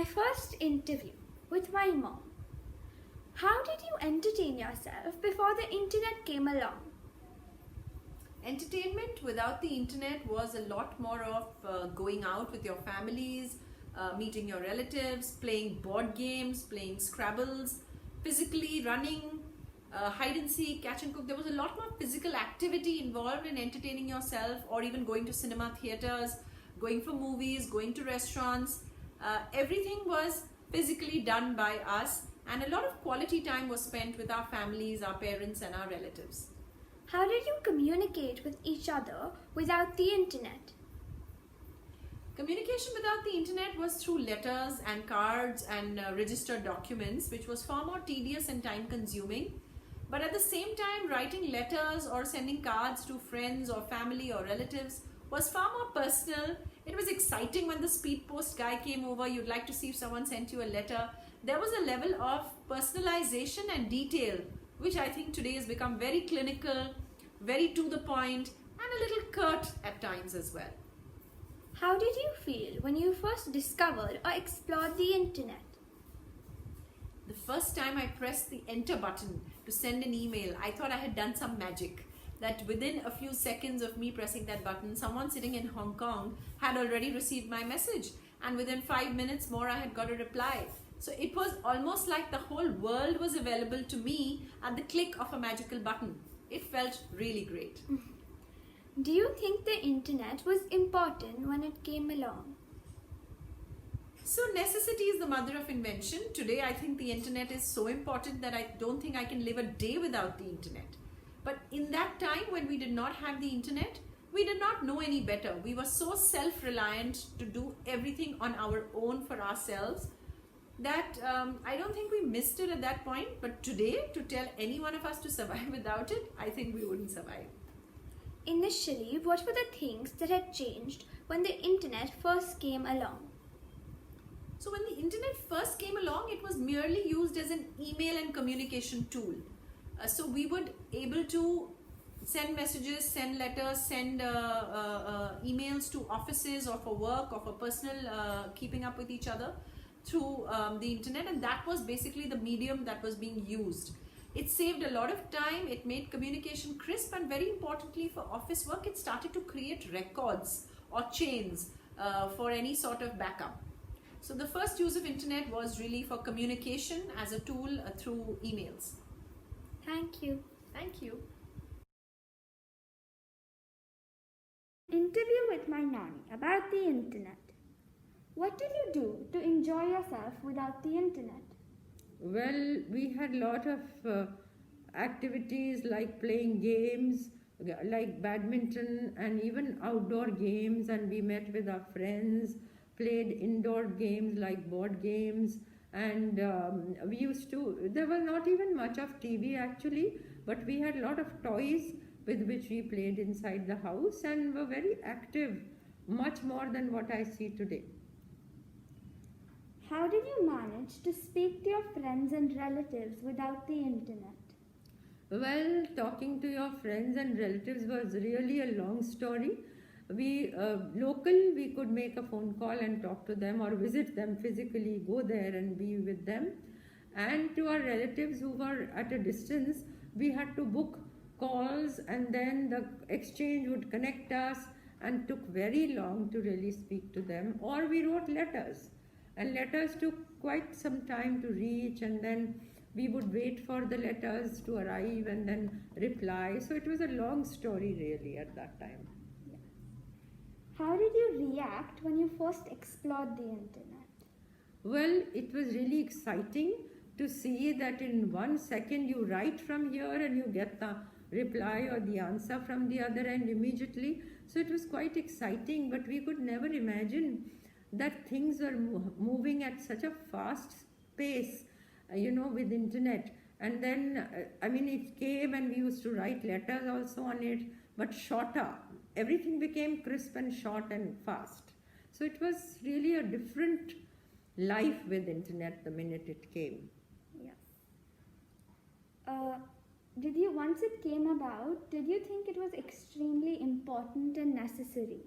first interview with my mom. How did you entertain yourself before the internet came along? Entertainment without the internet was a lot more of going out with your families, meeting your relatives, playing board games, playing Scrabbles, physically running, hide and seek, catch and cook. There was a lot more physical activity involved in entertaining yourself, or even going to cinema theaters, going for movies, going to restaurants. Everything was physically done by us, and a lot of quality time was spent with our families, our parents and our relatives. How did you communicate with each other without the internet? Communication without the internet was through letters and cards and registered documents, which was far more tedious and time consuming. But at the same time, writing letters or sending cards to friends or family or relatives was far more personal. It was exciting when the speed post guy came over. You'd like to see if someone sent you a letter. There was a level of personalization and detail, which I think today has become very clinical, very to the point, and a little curt at times as well. How did you feel when you first discovered or explored the internet? The first time I pressed the enter button to send an email, I thought I had done some magic. That within a few seconds of me pressing that button, someone sitting in Hong Kong had already received my message. And within 5 minutes more, I had got a reply. So it was almost like the whole world was available to me at the click of a magical button. It felt really great. Do you think the internet was important when it came along? So necessity is the mother of invention. Today, I think the internet is so important that I don't think I can live a day without the internet. But in that time when we did not have the internet, we did not know any better. We were so self-reliant to do everything on our own for ourselves that I don't think we missed it at that point. But today, to tell any one of us to survive without it, I think we wouldn't survive. Initially, what were the things that had changed when the internet first came along? So when the internet first came along, it was merely used as an email and communication tool. So we would able to send messages, send letters, send emails to offices or for work or for personal keeping up with each other through the internet, and that was basically the medium that was being used. It saved a lot of time, it made communication crisp, and very importantly for office work, it started to create records or chains for any sort of backup. So the first use of internet was really for communication as a tool through emails. Thank you. Thank you. Interview with my nanny about the internet. What did you do to enjoy yourself without the internet? Well, we had a lot of activities like playing games, like badminton and even outdoor games, and we met with our friends, played indoor games like board games, and we used to, there was not even much of TV actually, but we had a lot of toys with which we played inside the house and were very active, much more than what I see today. How did you manage to speak to your friends and relatives without the internet? Well, talking to your friends and relatives was really a long story. We we could make a phone call and talk to them or visit them physically, go there and be with them. And to our relatives who were at a distance, we had to book calls, and then the exchange would connect us, and took very long to really speak to them. Or we wrote letters, and letters took quite some time to reach, and then we would wait for the letters to arrive and then reply. So it was a long story really at that time. How did you react when you first explored the internet? Well, it was really exciting to see that in 1 second you write from here and you get the reply or the answer from the other end immediately. So it was quite exciting, but we could never imagine that things are moving at such a fast pace, with internet. And then, it came and we used to write letters also on it, but shorter. Everything became crisp and short and fast. So it was really a different life with internet the minute it came. Yes. Once it came about, did you think it was extremely important and necessary?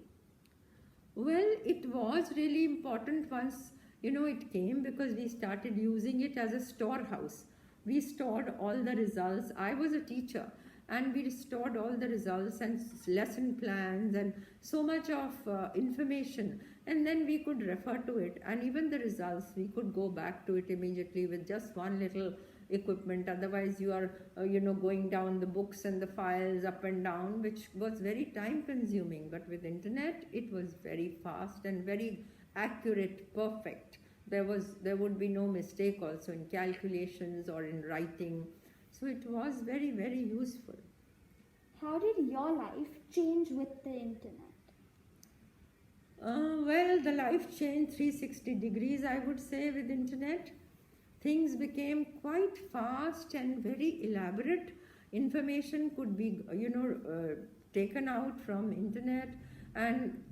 Well, it was really important once It came because we started using it as a storehouse. We stored all the results. I was a teacher, and we stored all the results and lesson plans and so much of information. And then we could refer to it, and even the results, we could go back to it immediately with just one little equipment. Otherwise, you are, going down the books and the files up and down, which was very time consuming. But with internet, it was very fast and very accurate, perfect. There would be no mistake also in calculations or in writing. So it was very, very useful. How did your life change with the internet? Well, the life changed 360 degrees, I would say, with internet. Things became quite fast and very elaborate. Information could be, taken out from internet, and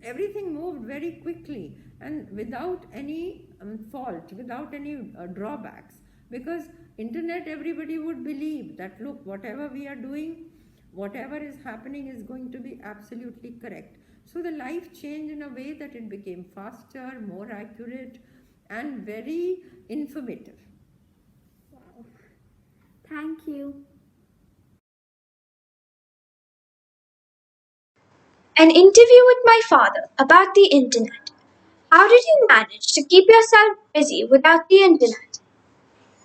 everything moved very quickly and without any fault, without any drawbacks. Because internet, everybody would believe that, look, whatever we are doing, whatever is happening is going to be absolutely correct. So the life changed in a way that it became faster, more accurate, and very informative. Wow. Thank you. An interview with my father about the internet. How did you manage to keep yourself busy without the internet?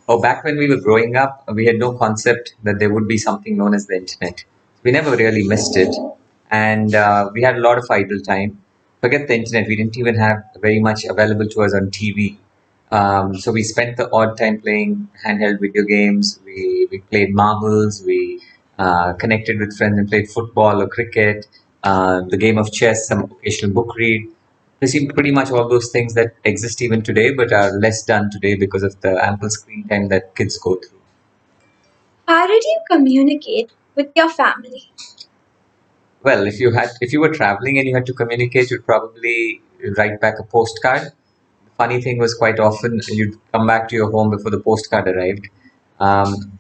Oh, back when we were growing up, we had no concept that there would be something known as the internet. We never really missed it, and we had a lot of idle time. Forget the internet; we didn't even have very much available to us on TV. So we spent the odd time playing handheld video games. We played marbles. We connected with friends and played football or cricket. The game of chess, some occasional book read. They seem pretty much all those things that exist even today, but are less done today because of the ample screen time that kids go through. How did you communicate with your family? Well, if you were traveling and you had to communicate, you'd probably write back a postcard. Funny thing was quite often you'd come back to your home before the postcard arrived.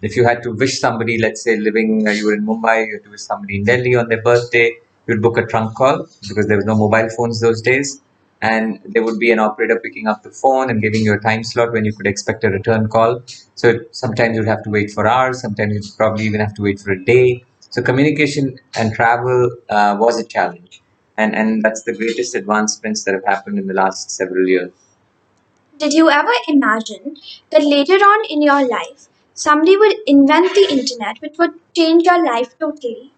If you had to wish somebody, let's say you were in Mumbai, you had to wish somebody in Delhi on their birthday, you'd book a trunk call because there was no mobile phones those days. And there would be an operator picking up the phone and giving you a time slot when you could expect a return call. So sometimes you'd have to wait for hours, sometimes you'd probably even have to wait for a day. So communication and travel was a challenge. And that's the greatest advancements that have happened in the last several years. Did you ever imagine that later on in your life, somebody would invent the internet which would change your life totally?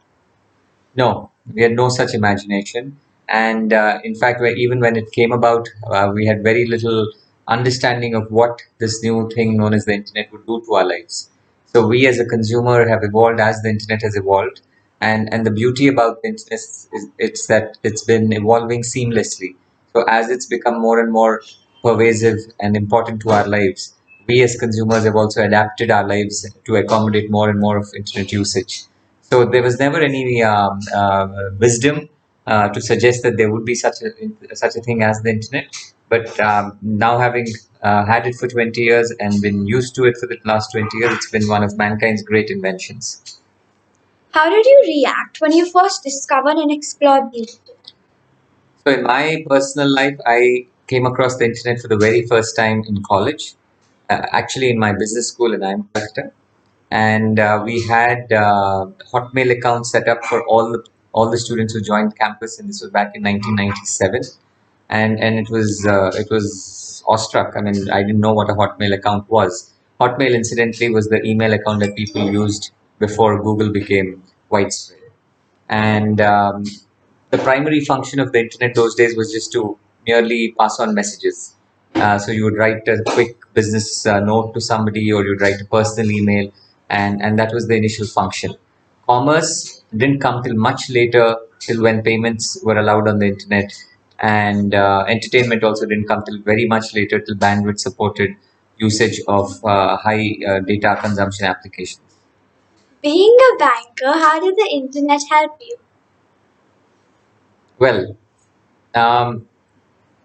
No, we had no such imagination. And in fact, even when it came about, we had very little understanding of what this new thing known as the internet would do to our lives. So we as a consumer have evolved as the internet has evolved. And the beauty about the internet is it's that it's been evolving seamlessly. So as it's become more and more pervasive and important to our lives, we as consumers have also adapted our lives to accommodate more and more of internet usage. So there was never any wisdom to suggest that there would be such a thing as the internet. But now having had it for 20 years and been used to it for the last 20 years, it's been one of mankind's great inventions. How did you react when you first discovered and explored the internet? So in my personal life, I came across the internet for the very first time in college, actually in my business school, and I'm a director. And we had Hotmail accounts set up for all the students who joined campus, and this was back in 1997. And it was awestruck. I mean, I didn't know what a Hotmail account was. Hotmail, incidentally, was the email account that people used before Google became widespread. And the primary function of the internet those days was just to merely pass on messages. So you would write a quick business note to somebody, or you'd write a personal email, and that was the initial function. Commerce didn't come till much later, till when payments were allowed on the internet, and entertainment also didn't come till very much later, till bandwidth supported usage of high data consumption applications. Being a banker, how did the internet help you? Well, um,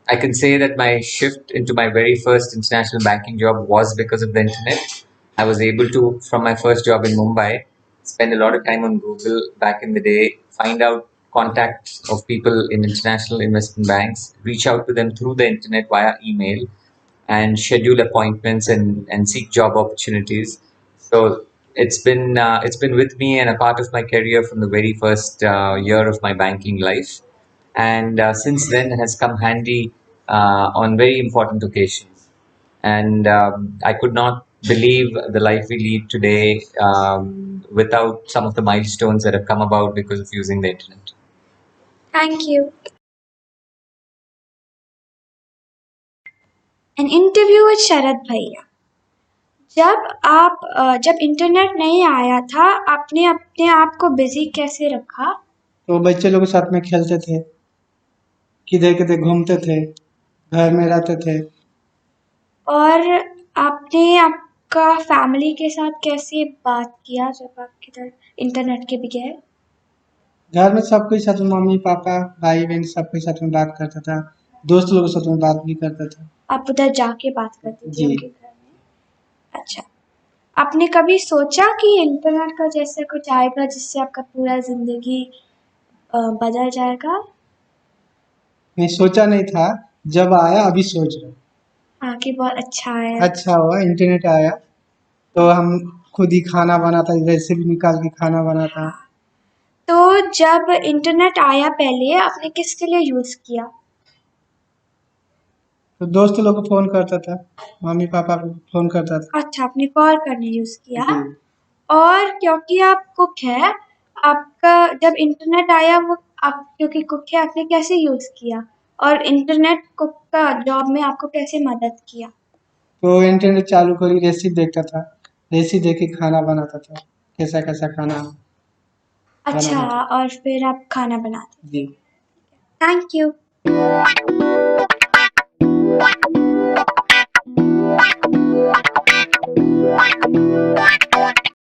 I can say that my shift into my very first international banking job was because of the internet. I was able to, from my first job in Mumbai, spend a lot of time on Google back in the day, find out contacts of people in international investment banks, reach out to them through the internet via email, and schedule appointments and seek job opportunities. So it's been with me and a part of my career from the very first year of my banking life, and since then has come handy on very important occasions. And I could not believe the life we lead today without some of the milestones that have come about because of using the internet. Thank you. An interview with Sharad Bhaiya. जब internet नहीं आया था, आपने अपने आप को busy कैसे रखा? तो बच्चे लोग के साथ में खेलते थे, किधर किधर घूमते थे, घर में रहते थे। और आपने आपका फैमिली के साथ कैसे बात किया जब आप किधर इंटरनेट के बगैर? घर में सबके साथ में मम्मी पापा भाई बहन सबके साथ में बात करता था, दोस्त लोगों के साथ में बात भी करता था। आप उधर जाके बात करते थे जी। उनके घर में? अच्छा, आपने कभी सोचा कि इंटरनेट का जैसे कुछ आएगा जिससे आपका पूरा जिंदगी बदल जाएगा? मैं सोचा नहीं था, जब आया अभी सोच रहा हूँ। हाँ, कि बहुत अच्छा है। अच्छा हुआ इंटरनेट आया, तो हम खुद ही खाना बनाता, रेसिपी निकाल के खाना बनाता। तो जब इंटरनेट आया पहले आपने किसके लिए यूज किया? तो दोस्त लोग को फोन करता था, मम्मी पापा को फोन करता था। अच्छा, आपने कॉल करने यूज किया। जी। और क्योंकि आप कुक है, आपका जब इंटरनेट आया वो आप क्योंकि कुक है आपने कैसे यूज किया? और इंटरनेट कुक का जॉब में आपको कैसे मदद किया? तो इंटरनेट चालू करी, रेसिपी देखता था, रेसिपी देख के खाना बनाता था, कैसा कैसा खाना अच्छा, बनाना था। और फिर आप खाना बनाते? जी। Thank you.